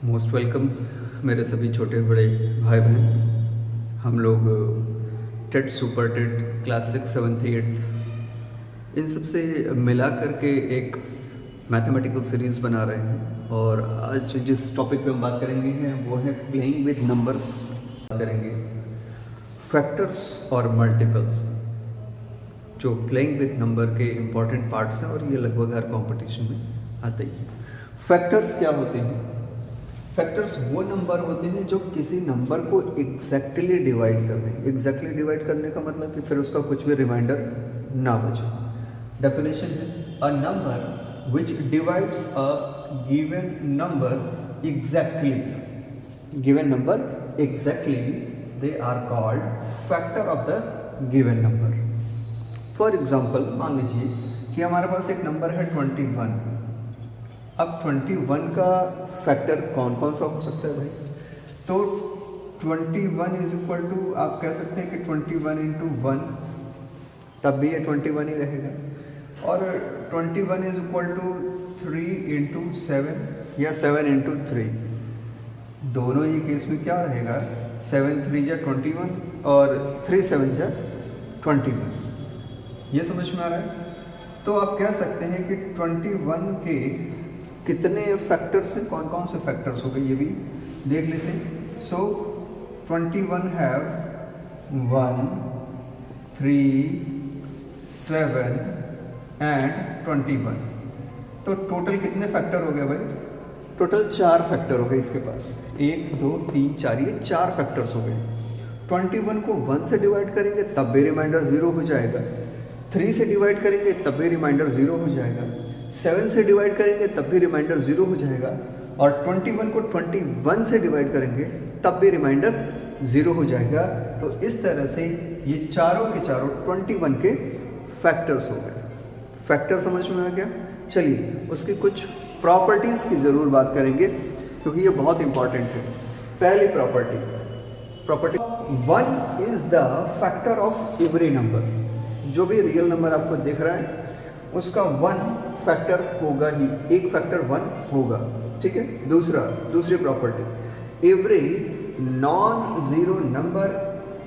Most welcome मेरे सभी छोटे बड़े भाई बहन। हम लोग टेट सुपर टेट क्लास 6 7 8 इन सब से मिला करके एक मैथमेटिकल सीरीज़ बना रहे हैं। और आज जिस टॉपिक पे हम बात करेंगे हैं वो है प्लेइंग विद नंबर्स। करेंगे फैक्टर्स और मल्टीपल्स, जो प्लेइंग विद नंबर के इम्पॉर्टेंट पार्ट्स हैं और ये लगभग हर कंपटीशन में आते ही हैं। फैक्टर्स क्या होते हैं? फैक्टर्स वो नंबर होते हैं जो किसी नंबर को एग्जैक्टली डिवाइड कर दें। एग्जैक्टली डिवाइड करने का मतलब कि फिर उसका कुछ भी रिमाइंडर ना बचे। डेफिनेशन है a number which divides a given number exactly. Given number exactly they are called factor of the given number. For example मान लीजिए कि हमारे पास एक नंबर है 21। अब 21 का फैक्टर कौन कौन सा हो सकता है भाई? तो 21 इज इक्वल टू, आप कह सकते हैं कि 21 इंटू 1, तब भी ये 21 ही रहेगा। और 21 इज इक्वल टू 3 इंटू 7 या 7 इंटू 3, दोनों ही केस में क्या रहेगा? 7 3 जा 21 और 3 7 जा 21। ये समझ में आ रहा है? तो आप कह सकते हैं कि 21 के कितने फैक्टर्स हैं, कौन कौन से फैक्टर्स हो गए ये भी देख लेते हैं। सो 21 हैव 1 3 7 एंड 21। तो टोटल कितने फैक्टर हो गए भाई? टोटल 4 फैक्टर हो गए इसके पास। 1 2 3 4, ये 4 फैक्टर्स हो गए। 21 को 1 से डिवाइड करेंगे तब भी रिमाइंडर 0 हो जाएगा। 3 से डिवाइड करेंगे तब भी रिमाइंडर 0 हो जाएगा। 7 से डिवाइड करेंगे तब भी रिमाइंडर 0 हो जाएगा। और 21 को 21 से डिवाइड करेंगे तब भी रिमाइंडर 0 हो जाएगा। तो इस तरह से ये चारों के चारों 21 के फैक्टर्स हो गए। फैक्टर समझ में आ गया? चलिए उसकी कुछ प्रॉपर्टीज़ की ज़रूर बात करेंगे क्योंकि ये बहुत इंपॉर्टेंट है। पहली property 1 is the factor of every number. जो भी रियल नंबर आपको दिख रहा है उसका 1 फैक्टर होगा ही, एक फैक्टर 1 होगा। ठीक है। दूसरी property, every non zero number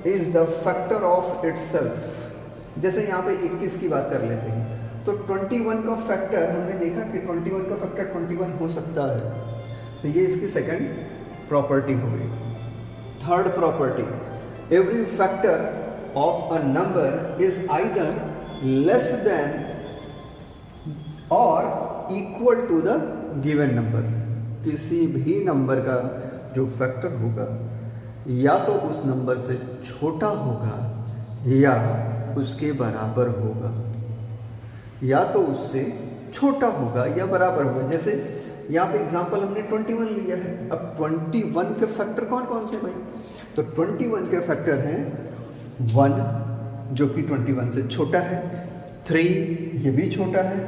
is the factor of itself. जैसे यहाँ पे 21 की बात कर लेते हैं तो 21 का फैक्टर हमने देखा कि 21 का फैक्टर 21 हो सकता है। तो ये इसकी सेकंड प्रॉपर्टी हो गई। Third property, every factor of a number is either less than or equal to the given number. किसी भी नंबर का जो फैक्टर होगा या तो उस नंबर से छोटा होगा या उसके बराबर होगा, या तो उससे छोटा होगा या बराबर होगा। जैसे यहाँ पे एग्जांपल हमने 21 लिया है। अब 21 के फैक्टर कौन कौन से भाई? तो 21 के फैक्टर हैं 1 जो कि 21 से छोटा है, 3 ये भी छोटा है,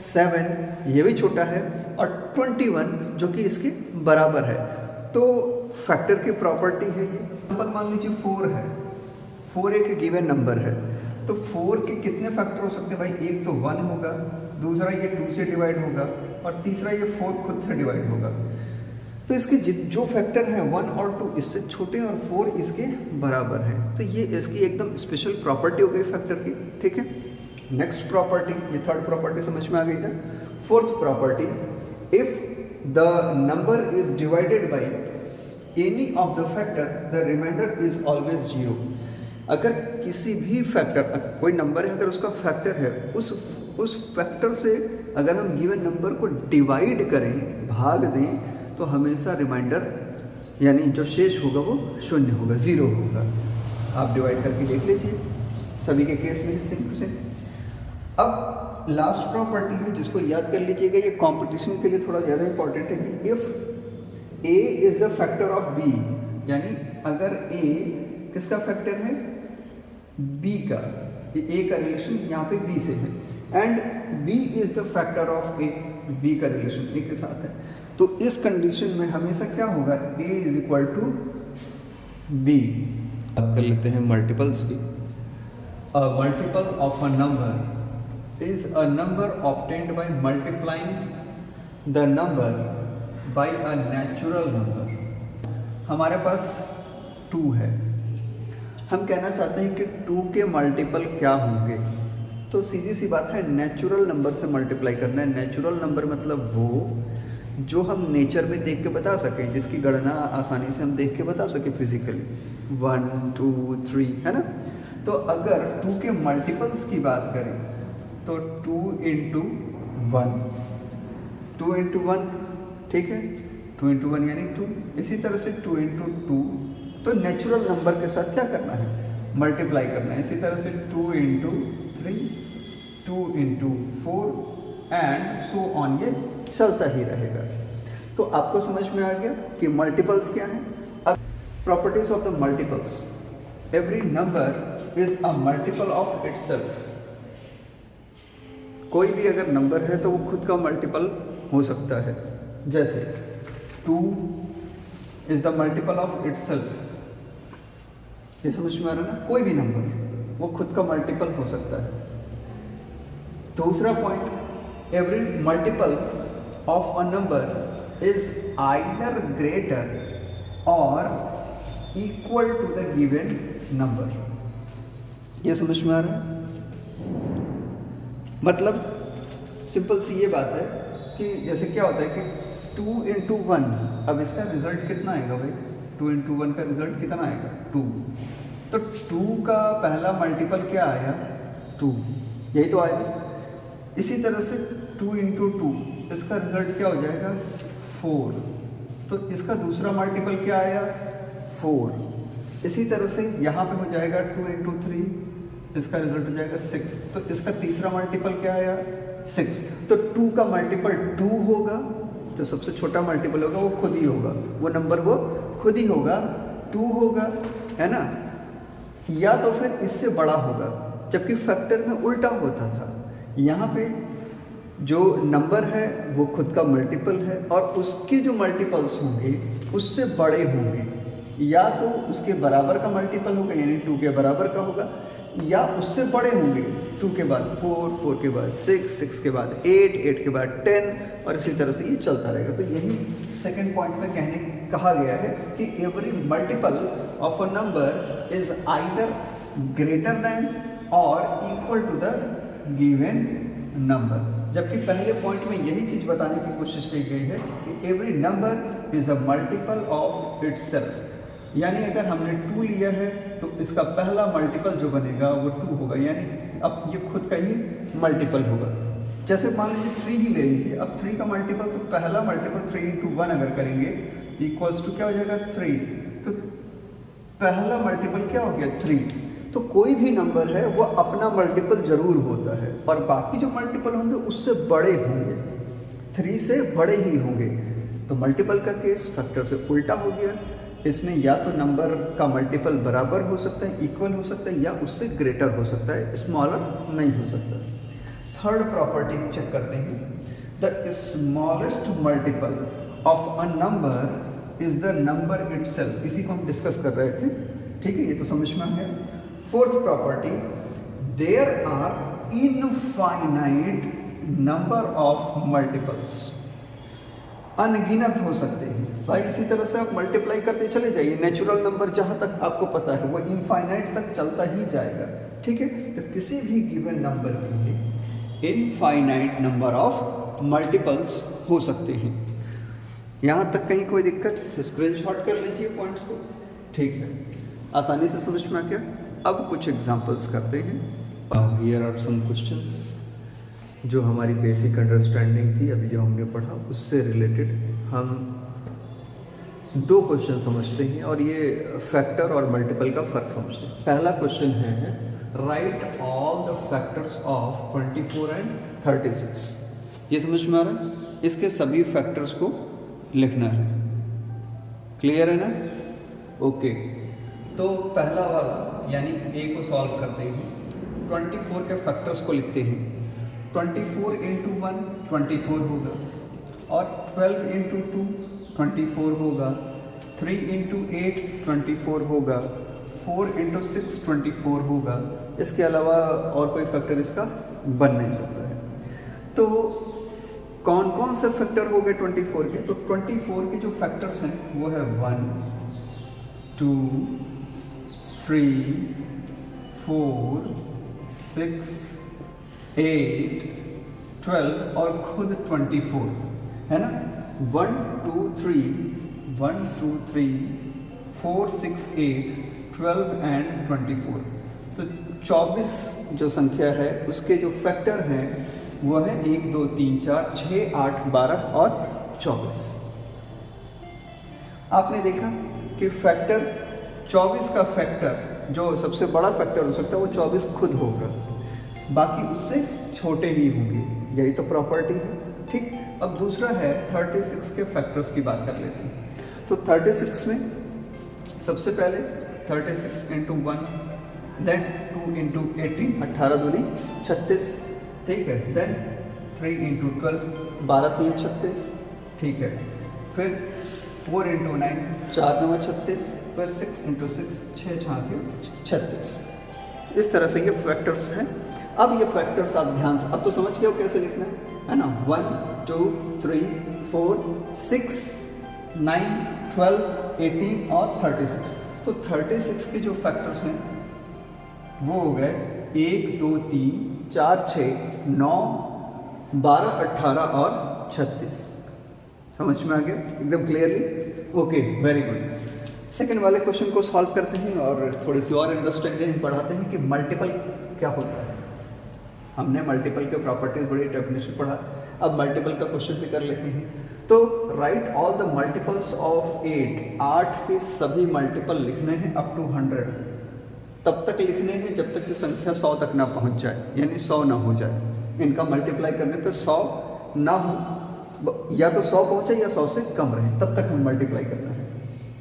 7 ये भी छोटा है और 21 जो कि इसके बराबर है। तो फैक्टर की प्रॉपर्टी है ये। नंबर मान लीजिए 4 है, 4 एक गिवन नंबर है। तो 4 के कितने फैक्टर हो सकते हैं भाई? एक तो 1 होगा, दूसरा ये 2 से डिवाइड होगा और तीसरा ये 4 खुद से डिवाइड होगा। तो इसके जो फैक्टर हैं 1 और 2 इससे छोटे और 4 इसके बराबर है। तो ये इसकी एकदम स्पेशल प्रॉपर्टी हो गई फैक्टर की। ठीक है। नेक्स्ट प्रॉपर्टी, ये थर्ड प्रॉपर्टी समझ में आ गई ना? Fourth property, if the number is divided by any of the factor the remainder is always 0। अगर किसी भी फैक्टर, कोई नंबर है, अगर उसका फैक्टर है, उस फैक्टर से अगर हम गिवन नंबर को डिवाइड करें, भाग दें, तो हमेशा रिमाइंडर यानी जो शेष होगा वो 0 होगा, 0 होगा। आप डिवाइड करके देख लीजिए, सभी के केस में सेम टू सेम। अब लास्ट प्रॉपर्टी है जिसको याद कर लीजिएगा, ये कंपटीशन के लिए थोड़ा ज़्यादा इंपॉर्टेंट है कि if a is the factor of b, यानी अगर a किसका फैक्टर है? b का, ये a का रिलेशन यहाँ पे b से है and b is the factor of a, b का रिलेशन a के साथ है। तो इस कंडीशन में हमेशा क्या होगा? a is equal to b। बात कर लेते हैं मल्टीपल्स की। A multiple of a number is a number obtained by multiplying the number by a natural number. हमारे पास 2 है, हम कहना चाहते हैं कि 2 के मल्टीपल क्या होंगे, तो सीधी सी बात है नेचुरल नंबर से मल्टीप्लाई करना है। नेचुरल नंबर मतलब वो जो हम नेचर में देख के बता सकें, जिसकी गणना आसानी से हम देख के बता सकें फिजिकली, 1 2 3, है ना। तो अगर 2 के मल्टीपल्स की बात करें तो 2 इंटू 1, 2 इंटू 1, ठीक है, 2 इंटू 1 यानी 2। इसी तरह से 2 इंटू 2, तो नेचुरल नंबर के साथ क्या करना है, मल्टीप्लाई करना है। इसी तरह से 2 into 3, 2 into 4 and so on, ये चलता ही रहेगा। तो आपको समझ में आ गया कि मल्टीपल्स क्या हैं। अब properties of the multiples, every number is a multiple of itself. कोई भी अगर नंबर है तो वो खुद का मल्टीपल हो सकता है। जैसे 2 is the multiple of itself, ये समझ में आ रहा है ना, कोई भी नंबर वो खुद का मल्टीपल हो सकता है। दूसरा point, every multiple of a number is either greater or equal to the given number. ये समझ में आ रहा है, मतलब सिंपल सी ये बात है कि जैसे क्या होता है कि 2 इंटू 1, अब इसका रिजल्ट कितना आएगा भाई, 2 इंटू 1 का रिजल्ट कितना आएगा, 2। तो 2 का पहला मल्टीपल क्या आया, 2, यही तो आएगा। इसी तरह से 2 इंटू 2, इसका रिजल्ट क्या हो जाएगा, 4। तो इसका दूसरा मल्टीपल क्या आया, 4। इसी तरह से यहाँ पे हो जाएगा 2 इंटू 3, इसका रिजल्ट हो जाएगा 6। तो इसका तीसरा मल्टीपल क्या आया, 6। तो 2 का मल्टीपल 2 होगा, जो सबसे छोटा मल्टीपल होगा वो खुद ही होगा, वो नंबर वो खुद ही होगा, 2 होगा, है ना। या तो फिर इससे बड़ा होगा, जबकि फैक्टर में उल्टा होता था। यहाँ पे जो नंबर है वो खुद का मल्टीपल है और उसके जो मल्टीपल्स होंगे उससे बड़े होंगे, या तो उसके बराबर का मल्टीपल होगा यानी 2 के बराबर का होगा, या उससे बड़े होंगे, 2 के बाद 4, 4 के बाद 6, 6 के बाद 8, 8 के बाद 10, और इसी तरह से ये चलता रहेगा। तो यही सेकंड पॉइंट में कहा गया है कि every multiple of a number is either greater than or equal to the given number. जबकि पहले पॉइंट में यही चीज बताने की कोशिश की गई है कि every number is a multiple of itself, यानी अगर हमने 2 लिया है तो इसका पहला मल्टीपल जो बनेगा वो 2 होगा, यानी अब ये खुद का ही मल्टीपल होगा। जैसे मान लीजिए 3 ही ले लीजिए, अब 3 का मल्टीपल, तो पहला मल्टीपल 3 इंटू 1 अगर करेंगे इक्वल्स टू क्या हो जाएगा, 3। तो पहला मल्टीपल क्या हो गया, 3। तो कोई भी नंबर है वो अपना मल्टीपल जरूर होता है और बाकी जो मल्टीपल होंगे उससे बड़े होंगे, 3 से बड़े ही होंगे। तो मल्टीपल का केस फैक्टर से उल्टा हो गया, इसमें या तो नंबर का मल्टीपल बराबर हो सकता है, इक्वल हो सकता है, या उससे ग्रेटर हो सकता है, स्मॉलर नहीं हो सकता। थर्ड प्रॉपर्टी चेक करते हैं, the smallest multiple of a number is the number itself. इसी को हम डिस्कस कर रहे थे, ठीक है, ये तो समझ में आ गया। Fourth property, there are infinite number of multiples. अनगिनत हो सकते हैं भाई, इसी तरह से आप मल्टीप्लाई करते चले जाइए, नेचुरल नंबर जहाँ तक आपको पता है वो इनफाइनाइट तक चलता ही जाएगा, ठीक है। तो किसी भी गिवन नंबर के लिए इनफाइनाइट नंबर ऑफ मल्टीपल्स हो सकते हैं। यहाँ तक कहीं कोई दिक्कत, स्क्रीनशॉट कर लीजिए पॉइंट्स को, ठीक है, आसानी से समझ में आ गया। अब कुछ एग्जांपल्स करते हैं। हियर आर सम क्वेश्चंस जो हमारी बेसिक अंडरस्टैंडिंग थी, अभी जो हमने पढ़ा उससे रिलेटेड हम 2 क्वेश्चन समझते हैं और ये फैक्टर और मल्टीपल का फ़र्क समझते हैं। पहला क्वेश्चन है, right all the factors of 24 and 36। ये समझ में आ रहा है, इसके सभी फैक्टर्स को लिखना है, क्लियर है ना, ओके। तो पहला वाला यानी ए को सॉल्व करते हैं, 24 के फैक्टर्स को लिखते हैं। 24 इंटू 1 24 होगा, और 12 इंटू 2 24 होगा, 3 इंटू 8 24 होगा, 4 इंटू 6 24 होगा। इसके अलावा और कोई फैक्टर इसका बन नहीं सकता है। तो कौन कौन से फैक्टर हो गए 24 के? तो 24 के जो फैक्टर्स हैं वो है 1 2 3 4 6 8 12 और खुद 24 है ना। 1 2 3 1 2 3 4 6 8 12 एंड 24। तो 24 जो संख्या है उसके जो फैक्टर हैं वो है 1 2 3 4 6 8 12 और 24। आपने देखा कि फैक्टर 24 का फैक्टर जो सबसे बड़ा फैक्टर हो सकता है वो 24 खुद होगा, बाकी उससे छोटे ही होंगे, यही तो प्रॉपर्टी है। ठीक, अब दूसरा है 36 के फैक्टर्स की बात कर लेते हैं। तो 36 में सबसे पहले 36 इंटू 1, देन 2 इंटू 18 18 दूनी 36, ठीक है। देन 3 इंटू 12 12 3 36, ठीक है। फिर 4 इंटू 9 4 9 36, फिर 6 इंटू 6 6 6 36। इस तरह से ये फैक्टर्स हैं। अब ये फैक्टर्स आप ध्यान से, अब तो समझ गए हो कैसे लिखना है ना। 1 2 3 4 6 9 12 18 और 36। तो 36 के जो फैक्टर्स हैं वो हो गए 1 2 3 4 6 9 12 18 और 36। समझ में आ गया एकदम clearly? Okay, very good. Second वाले क्वेश्चन को सॉल्व करते हैं और थोड़ी सी और अंडरस्टैंडिंग पढ़ाते हैं कि मल्टीपल क्या होता है। हमने मल्टीपल के प्रॉपर्टीज बड़ी डेफिनेशन पढ़ा, अब मल्टीपल का क्वेश्चन भी कर लेते हैं। तो right all the multiples of 8, 8 के सभी मल्टीपल लिखने हैं अप टू 100, तब तक लिखने हैं जब तक कि संख्या 100 तक ना पहुंच जाए, यानी 100 ना हो जाए। इनका मल्टीप्लाई करने पे 100 ना हो, या तो 100 पहुंचे या 100 से कम रहे, तब तक हमें मल्टीप्लाई करना है।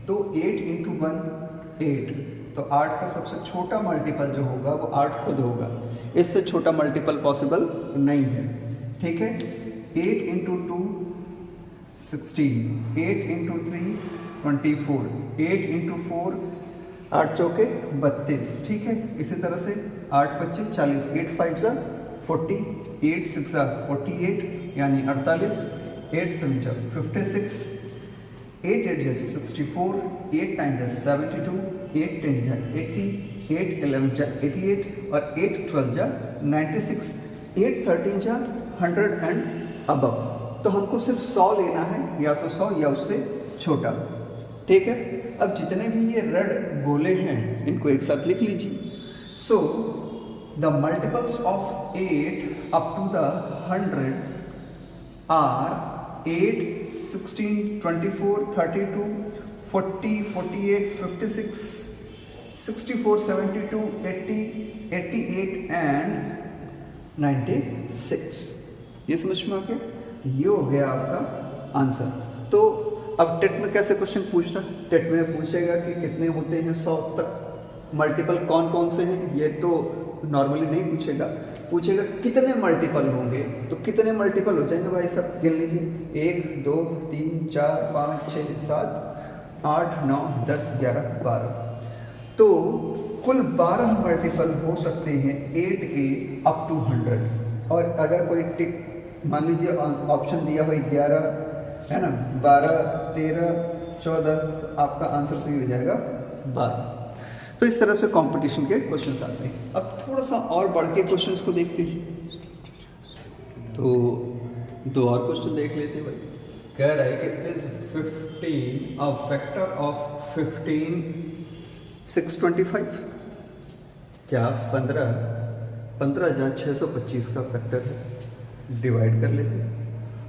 तो 8 इंटू 1 8, तो 8 का सबसे छोटा मल्टीपल जो होगा वो 8 खुद होगा, इससे छोटा मल्टीपल पॉसिबल नहीं है, ठीक है। 8 इंटू 2 16, 8 इंटू 3 24, 8 इंटू 4 8 चौके 32, ठीक है। इसी तरह से 8 25 40, 8 5 जा 40, 8 6 जा 48 यानी 48, 8 7 जा 56, 8 8 जा 64, 8 9 जा 72, 8 10 जा 80, 8 11 जा 88 और 8 12 जा 96, 8 13 जा 100 एंड अबव। तो हमको सिर्फ 100 लेना है, या तो 100 या उससे छोटा, ठीक है। अब जितने भी ये रेड गोले हैं इनको एक साथ लिख लीजिए। So the multiples of 8 up to the 100 are 8 16 24 32 40 48 56 64 72 80 88 and 96। ये समझ में आ गया? ये हो गया आपका आंसर। तो अब टेट में कैसे क्वेश्चन पूछता है? टेट में पूछेगा कि कितने होते हैं 100 तक मल्टीपल, कौन कौन से हैं, ये तो नॉर्मली नहीं पूछेगा। पूछेगा कितने मल्टीपल होंगे, तो कितने मल्टीपल हो जाएंगे भाई साहब, गिन लीजिए। 1 2 3 4 5 6 7 8 9 10 11 12। तो कुल 12 मल्टीपल हो सकते हैं 8 के अप टू 100। और अगर कोई टिक मान लीजिए ऑप्शन दिया हो 11 है ना, 12 13 14, आपका आंसर सही हो जाएगा 12। तो इस तरह से कंपटीशन के क्वेश्चंस आते हैं। अब थोड़ा सा और बढ़ के क्वेश्चंस को देखते हैं। तो दो और क्वेश्चन देख लेते हैं भाई। कह रहा है कि इज 15 अ फैक्टर ऑफ 15 625? क्या 15,625 का फैक्टर है? डिवाइड कर लेते हैं।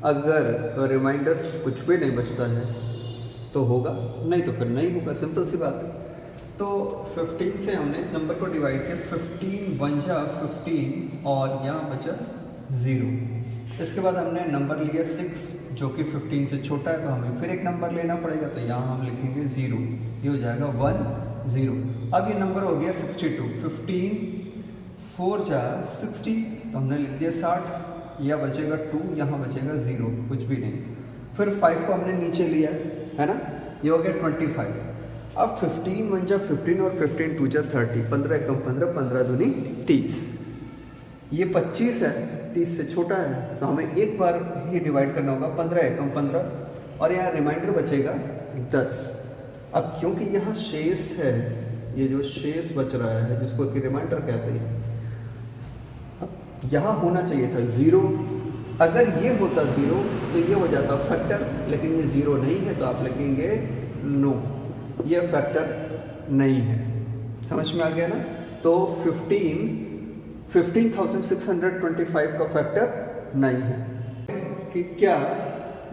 अगर रिमाइंडर कुछ भी नहीं बचता है तो होगा, नहीं तो फिर नहीं होगा, सिंपल सी बात है। तो 15 से हमने इस नंबर को डिवाइड किया, 15 1 जा 15 और यहाँ बचा 0। इसके बाद हमने नंबर लिया 6 जो कि 15 से छोटा है, तो हमें फिर एक नंबर लेना पड़ेगा, तो यहाँ हम लिखेंगे 0, ये हो जाएगा 1 0। अब ये नंबर हो गया 62, 15 4 जा 60, तो हमने लिख दिया 60, या बचेगा 2, यहाँ बचेगा 0, कुछ भी नहीं। फिर 5 को हमने नीचे लिया है ना, ये हो गया 25। अब 15 1 जा 15 और 15 2 जा 30, 15 कम 15, 15 दूनी 30। ये 25 है, 30 से छोटा है, तो हमें एक बार ही डिवाइड करना होगा। 15 एकम 15 और यहाँ रिमाइंडर बचेगा 10। अब क्योंकि यहाँ शेष है, ये जो शेष बच रहा है जिसको कि रिमाइंडर कहते हैं, अब यहाँ होना चाहिए था 0। अगर ये होता 0 तो ये हो जाता फैक्टर, लेकिन ये 0 नहीं है तो आप लिखेंगे नो, ये फैक्टर नहीं है। समझ में आ गया ना? तो 15,625 का फैक्टर नहीं है कि क्या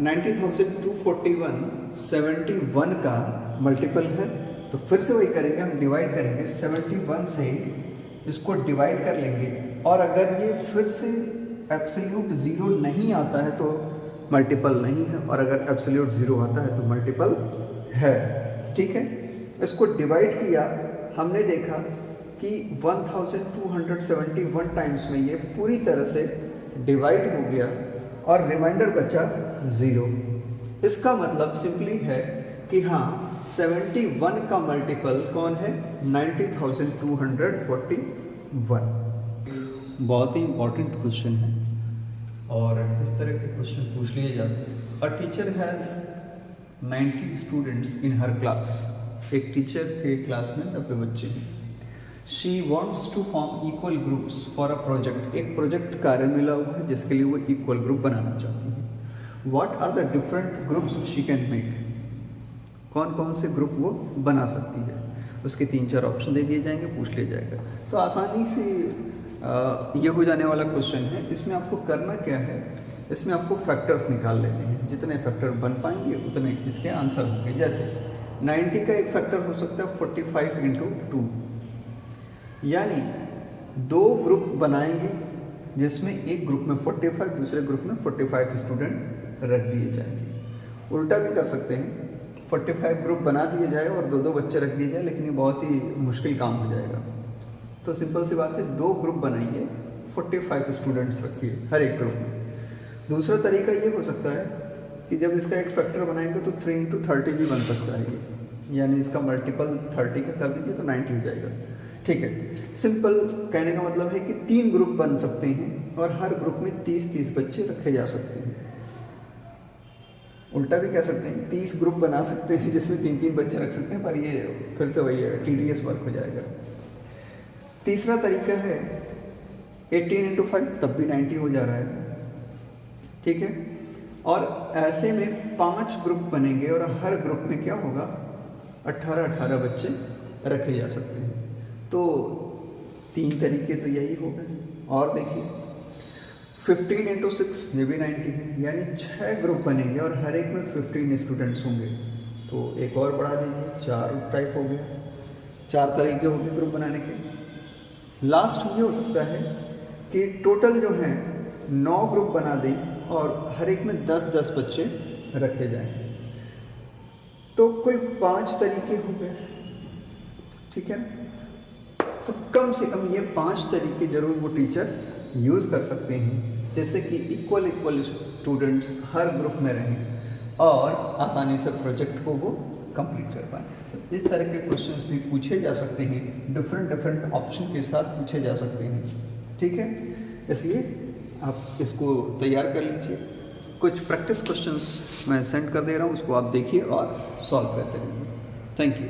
90,241 71 का मल्टीपल है। तो फिर से वही करेंगे, हम डिवाइड करेंगे 71 से, इसको डिवाइड कर लेंगे और अगर ये फिर से एब्सोल्यूट 0 नहीं आता है तो मल्टीपल नहीं है, और अगर एब्सोल्यूट 0 आता है तो मल्टीपल है। ठीक है, इसको डिवाइड किया, हमने देखा कि 1271 टाइम्स में ये पूरी तरह से डिवाइड हो गया और रिमाइंडर बचा 0। इसका मतलब सिंपली है कि हाँ 71 का मल्टीपल कौन है? 90,241। बहुत ही इंपॉर्टेंट क्वेश्चन है और इस तरह के क्वेश्चन पूछ लिए जाते हैं। A teacher has 90 students in her class. एक टीचर के क्लास में 90 बच्चे हैं। She wants to form equal groups for a project. एक प्रोजेक्ट कार्य मिला हुआ है जिसके लिए वो इक्वल ग्रुप बनाना चाहती है। What are the different groups she can make? कौन कौन से ग्रुप वो बना सकती है? उसके 3-4 ऑप्शन दे दिए जाएंगे, पूछ लिया जाएगा। तो आसानी से ये हो जाने वाला क्वेश्चन है। इसमें आपको करना क्या है, इसमें आपको फैक्टर्स निकाल लेने हैं। जितने फैक्टर बन पाएंगे उतने इसके आंसर होंगे। जैसे 90 का एक फैक्टर हो सकता है 45 × 2, यानी 2 ग्रुप बनाएंगे जिसमें एक ग्रुप में 45, दूसरे ग्रुप में 45 स्टूडेंट रख दिए जाएंगे। उल्टा भी कर सकते हैं, 45 ग्रुप बना दिए जाए और 2-2 बच्चे रख दिए जाए, लेकिन ये बहुत ही मुश्किल काम हो जाएगा। तो सिंपल सी बात है, 2 ग्रुप बनाइए, 45 स्टूडेंट्स रखिए हर एक ग्रुप में। दूसरा तरीका ये हो सकता है कि जब इसका एक फैक्टर बनाएंगे तो 3 × 30 भी बन सकता है, यानी इसका मल्टीपल 30 का कर दीजिए तो 90 हो जाएगा। ठीक है, सिंपल कहने का मतलब है कि 3 ग्रुप बन सकते हैं और हर ग्रुप में 30-30 बच्चे रखे जा सकते हैं। उल्टा भी कह सकते हैं, 30 ग्रुप बना सकते हैं जिसमें 3-3 बच्चे रख सकते हैं, पर ये फिर से वही है, TDS वर्क हो जाएगा। तीसरा तरीका है 18 × 5, तब भी 90 हो जा रहा है। ठीक है, और ऐसे में 5 ग्रुप बनेंगे और हर ग्रुप में क्या होगा? 18 बच्चे रखे जा सकते हैं। तो 3 तरीके तो यही हो गए। और देखिए 15 × 6, ये भी 90 है, यानी 6 ग्रुप बनेंगे और हर एक में 15 स्टूडेंट्स होंगे। तो एक और बढ़ा दीजिए, 4 टाइप हो गए, 4 तरीके हो गए ग्रुप बनाने के। लास्ट ये हो सकता है कि टोटल जो है 9 ग्रुप बना दें और हर एक में 10-10 बच्चे रखे जाएं, तो कुल 5 तरीके हो गए। ठीक है, तो कम से कम ये 5 तरीके जरूर वो टीचर यूज़ कर सकते हैं, जैसे कि इक्वल स्टूडेंट्स हर ग्रुप में रहें और आसानी से प्रोजेक्ट को वो कंप्लीट कर पाएँ। तो इस तरह के क्वेश्चंस भी पूछे जा सकते हैं, डिफरेंट ऑप्शन के साथ पूछे जा सकते हैं। ठीक है, इसलिए आप इसको तैयार कर लीजिए। कुछ प्रैक्टिस क्वेश्चंस मैं सेंड कर दे रहा हूँ, उसको आप देखिए और सॉल्व करते रहिए। Thank you.